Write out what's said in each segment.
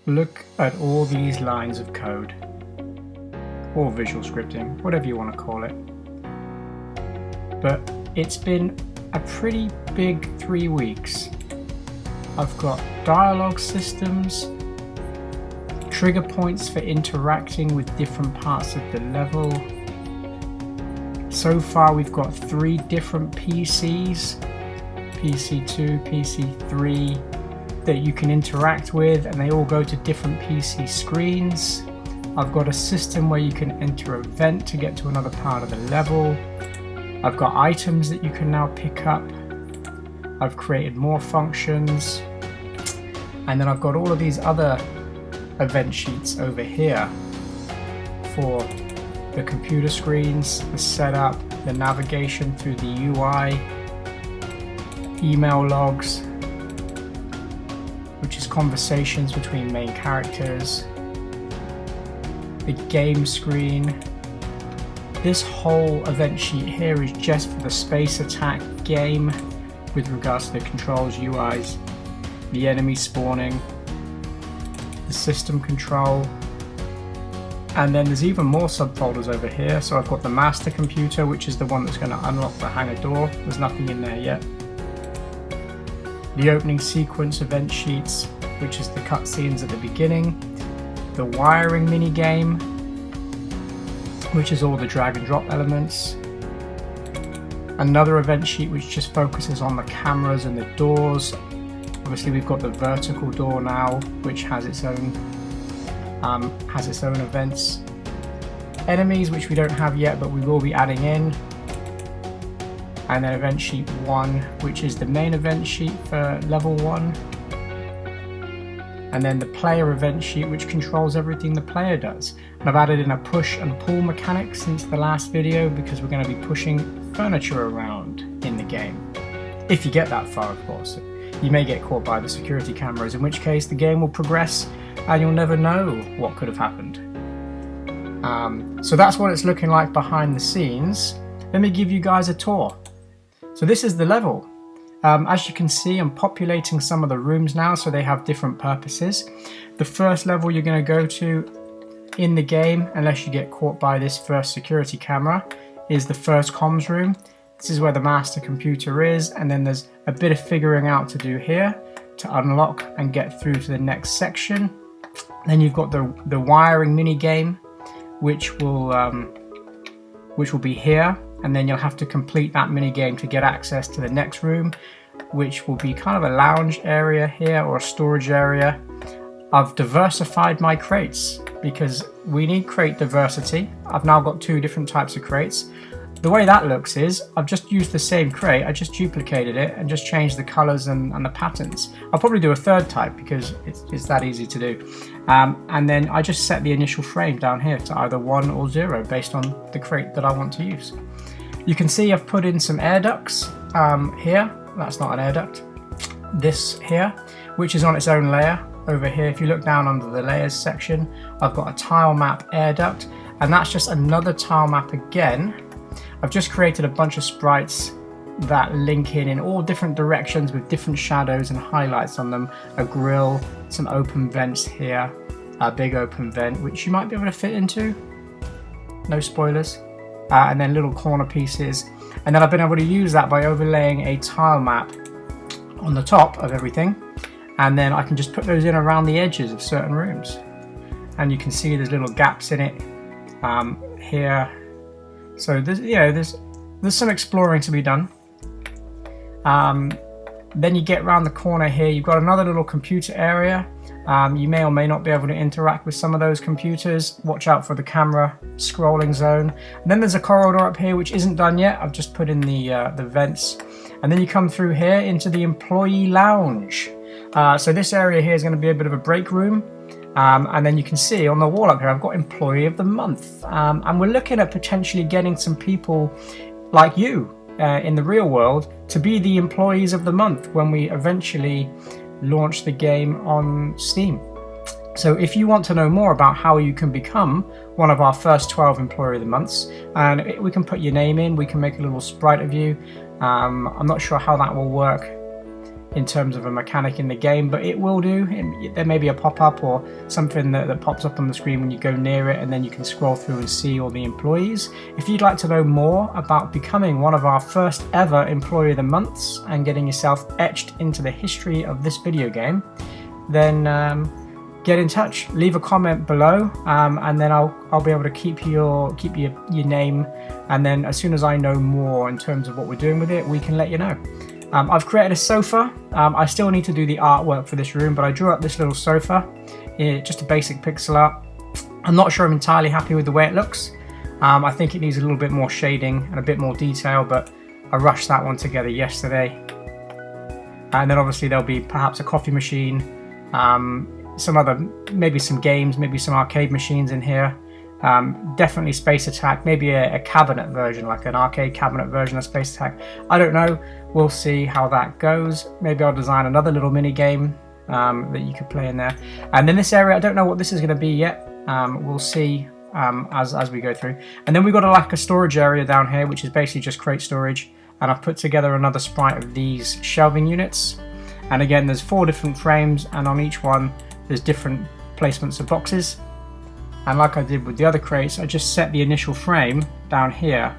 Look at all these lines of code, or visual scripting, whatever you want to call it. But it's been a pretty big 3 weeks. I've got dialogue systems, trigger points for interacting with different parts of the level. So far we've got 3 different PCs, PC2, PC3, that you can interact with, and they all go to different PC screens. I've got a system where you can enter a vent to get to another part of the level. I've got items that you can now pick up. I've created more functions. And then I've got all of these other event sheets over here for the computer screens, the setup, the navigation through the UI, email logs, which is conversations between main characters, the game screen. This whole event sheet here is just for the space attack game with regards to the controls, UIs, the enemy spawning, the system control, and then there's even more subfolders over here. So I've got the master computer, which is the one that's going to unlock the hangar door. There's nothing in there yet. The opening sequence event sheets, which is the cutscenes at the beginning. The wiring mini game, which is all the drag and drop elements. Another event sheet which just focuses on the cameras and the doors. Obviously we've got the vertical door now, which has its own events. Enemies, which we don't have yet, but we will be adding in. And then event sheet 1, which is the main event sheet for level 1. And then the player event sheet, which controls everything the player does. And I've added in a push and pull mechanic since the last video, because we're going to be pushing furniture around in the game. If you get that far, of course. You may get caught by the security cameras, in which case the game will progress and you'll never know what could have happened. So that's what it's looking like behind the scenes. Let me give you guys a tour. So this is the level. As you can see, I'm populating some of the rooms now, so they have different purposes. The first level you're going to go to in the game, unless you get caught by this first security camera, is the first comms room. This is where the master computer is, and then there's a bit of figuring out to do here to unlock and get through to the next section. Then you've got the wiring mini game, which will be here. And then you'll have to complete that mini game to get access to the next room, which will be kind of a lounge area here, or a storage area. I've diversified my crates because we need crate diversity. I've now got 2 different types of crates. The way that looks is I've just used the same crate, I just duplicated it and just changed the colors and the patterns. I'll probably do a 3rd type because it's that easy to do. And then I just set the initial frame down here to either 1 or 0 based on the crate that I want to use. You can see I've put in some air ducts here. That's not an air duct. This here, which is on its own layer over here. If you look down under the layers section, I've got a tile map air duct, and that's just another tile map again. I've just created a bunch of sprites that link in all different directions with different shadows and highlights on them. A grill, some open vents here, a big open vent which you might be able to fit into. No spoilers. And then little corner pieces. And then I've been able to use that by overlaying a tile map on the top of everything. And then I can just put those in around the edges of certain rooms. And you can see there's little gaps in it here. So there's some exploring to be done. Then you get around the corner here, you've got another little computer area. You may or may not be able to interact with some of those computers. Watch out for the camera scrolling zone. And then there's a corridor up here which isn't done yet. I've just put in the vents. And then you come through here into the employee lounge. So this area here is going to be a bit of a break room. And then you can see on the wall up here I've got Employee of the Month. And we're looking at potentially getting some people like you in the real world to be the Employees of the Month when we eventually launch the game on Steam. So if you want to know more about how you can become one of our first 12 Employee of the Months, and we can put your name in, we can make a little sprite of you. I'm not sure how that will work in terms of a mechanic in the game, but it will do. There may be a pop-up or something that pops up on the screen when you go near it, and then you can scroll through and see all the employees. If you'd like to know more about becoming one of our first ever Employee of the Months and getting yourself etched into the history of this video game, then get in touch, leave a comment below, and then I'll be able to keep your name, and then as soon as I know more in terms of what we're doing with it, we can let you know. I've created a sofa. I still need to do the artwork for this room, but I drew up this little sofa, just a basic pixel art. I'm not sure I'm entirely happy with the way it looks. I think it needs a little bit more shading and a bit more detail, but I rushed that one together yesterday. And then obviously there'll be perhaps a coffee machine, some other, maybe some games, maybe some arcade machines in here. Definitely Space Attack, maybe a cabinet version, like an arcade cabinet version of Space Attack. I don't know, we'll see how that goes. Maybe I'll design another little mini game that you could play in there. And then this area, I don't know what this is going to be yet. We'll see as we go through. And then we've got like a storage area down here, which is basically just crate storage. And I've put together another sprite of these shelving units. And again, there's 4 different frames, and on each one there's different placements of boxes. And like I did with the other crates, I just set the initial frame down here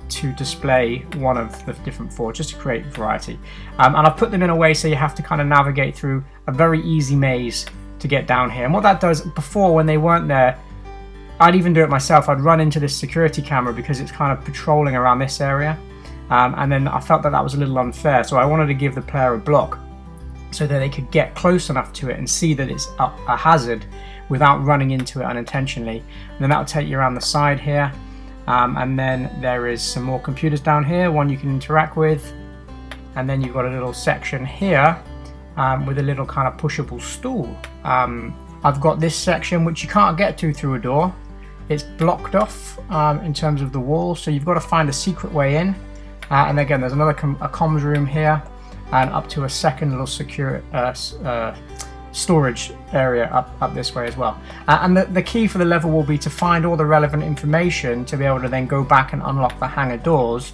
to display one of the different 4, just to create variety. And I've put them in a way so you have to kind of navigate through a very easy maze to get down here. And what that does, before when they weren't there, I'd even do it myself. I'd run into this security camera because it's kind of patrolling around this area. And then I felt that was a little unfair, so I wanted to give the player a block so that they could get close enough to it and see that it's a hazard without running into it unintentionally. And then that'll take you around the side here, and then there is some more computers down here, one you can interact with, and then you've got a little section here with a little kind of pushable stool. I've got this section which you can't get to through a door. It's blocked off in terms of the wall, so you've got to find a secret way in. And again, there's another comms room here, and up to a second little secure storage area up this way as well. And the key for the level will be to find all the relevant information to be able to then go back and unlock the hangar doors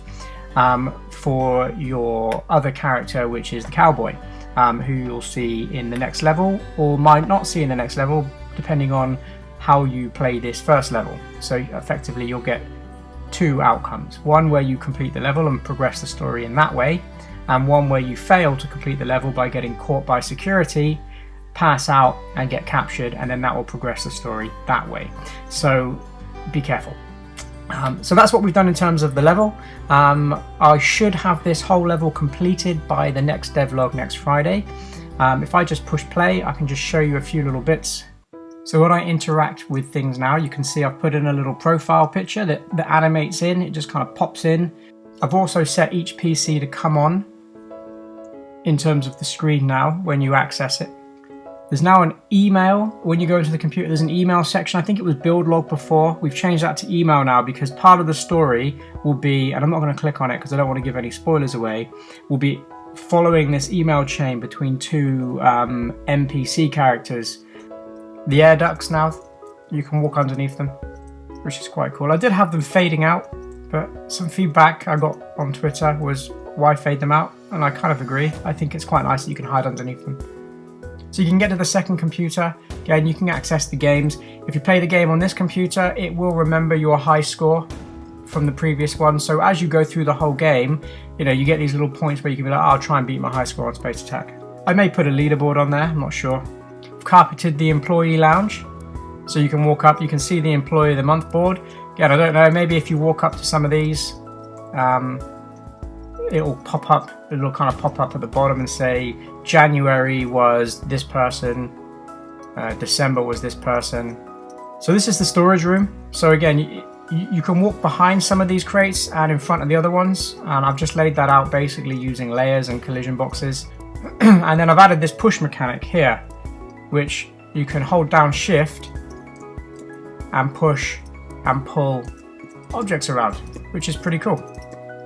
for your other character, which is the cowboy, who you'll see in the next level, or might not see in the next level, depending on how you play this first level. So effectively you'll get 2 outcomes. One where you complete the level and progress the story in that way, and one where you fail to complete the level by getting caught by security, pass out and get captured, and then that will progress the story that way. So be careful. So that's what we've done in terms of the level. I should have this whole level completed by the next devlog next Friday. If I just push play, I can just show you a few little bits. So when I interact with things now, you can see I've put in a little profile picture that animates in. It just kind of pops in. I've also set each PC to come on in terms of the screen now when you access it. There's now an email. When you go into the computer, there's an email section. I think it was build log before. We've changed that to email now because part of the story will be, and I'm not going to click on it because I don't want to give any spoilers away, will be following this email chain between 2 NPC characters. The air ducts now, you can walk underneath them, which is quite cool. I did have them fading out, but some feedback I got on Twitter was, why fade them out? And I kind of agree. I think it's quite nice that you can hide underneath them. So you can get to the second computer. Again, you can access the games. If you play the game on this computer, it will remember your high score from the previous one. So as you go through the whole game, you get these little points where you can be like, I'll try and beat my high score on Space Attack. I may put a leaderboard on there, I'm not sure. I've carpeted the employee lounge, so you can walk up, you can see the employee of the month board. Again, I don't know, maybe if you walk up to some of these, it'll pop up, it'll kind of pop up at the bottom and say January was this person, December was this person. So this is the storage room. So again, you can walk behind some of these crates and in front of the other ones, and I've just laid that out basically using layers and collision boxes. And then I've added this push mechanic here, which you can hold down shift and push and pull objects around, which is pretty cool.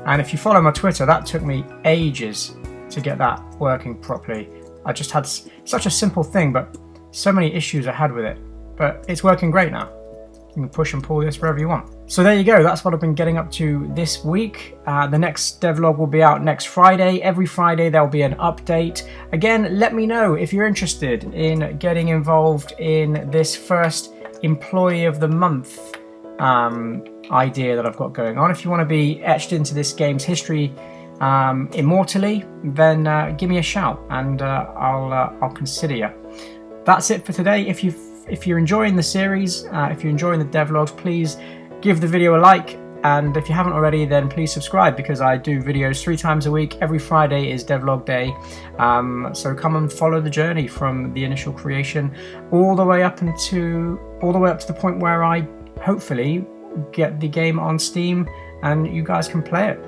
And if you follow my Twitter, that took me ages to get that working properly. I just had such a simple thing, but so many issues I had with it. But it's working great now. You can push and pull this wherever you want. So there you go, that's what I've been getting up to this week. The next devlog will be out next Friday. Every Friday there'll be an update. Again, let me know if you're interested in getting involved in this first Employee of the Month idea that I've got going on. If you want to be etched into this game's history immortally, then give me a shout and I'll consider you. That's it for today. If you're enjoying the series, if you're enjoying the devlogs, please give the video a like, and if you haven't already, then please subscribe, because I do videos 3 times a week. Every Friday is devlog day, so come and follow the journey from the initial creation all the way up to the point where I hopefully get the game on Steam and you guys can play it.